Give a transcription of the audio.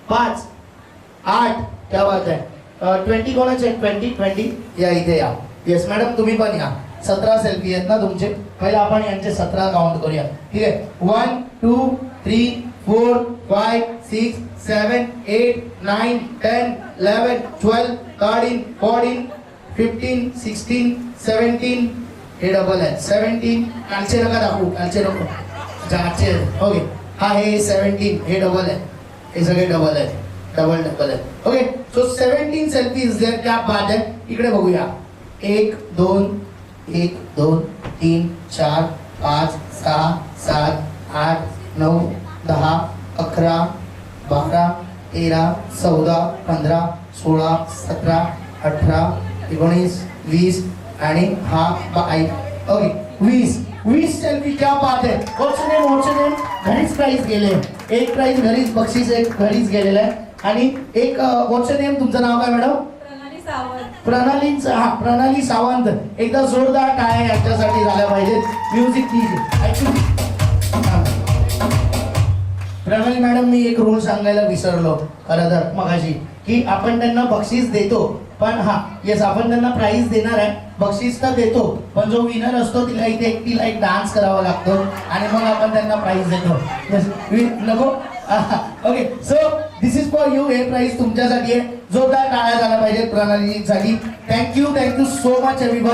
5 8 क्या बात है 20 कोणाचे 20 या इथे या येस मॅडम तुम्ही पण या 17 सेल्फी आहेत ना तुमचे पहिले आपण यांचे 17 काउंट करूया ठीक आहे 1 2 3 4 5 6 7 8 9 10 11 12 13 14 15 16 17 हे डबल आहे 17 कालचे नका दाखवू कालचे नको जाचे ओके हा हे 17 हे डबल आहे हे सगळे डबल आहेत डबल आहे ओके सो 17 सेल्फीज देयर क्या बात है इकडे बघूया 1 2 1 2 3 4 5 6 7 8 9 10 11 12 13 14 15 16 17 18 19 20 आणि हा 22 ओके 20 सेल्फी क्या बात है व्हॉट्स नेम घरीच प्राइस गेले एक प्राइस घरीच बक्षीस एक घरीच गेलेलं आहे आणि एक व्हॉट्स नेम तुमचं नाव काय मॅडम प्रणाली सावंत एकदा जोरदार टाळ्या यांच्यासाठी झाल्या पाहिजेत म्युझिक प्लीज प्रणाली मॅडम मी एक रूल सांगायला विसरलो खरं तर मगाशी की आपण त्यांना बक्षीस देतो पण हा येस आपण त्यांना प्राइस देणार आहे बक्षीस तर देतो पण जो विनर असतो तिला इथे एकटीला एक डान्स करावा लागतो आणि मग आपण त्यांना प्राइस देतो नको okay so this is for you हे प्राइस तुमच्यासाठी आहे जोरदार टाळ्या झाला पाहिजे प्रणालीसाठी थँक्यू सो मच एव्हरीवन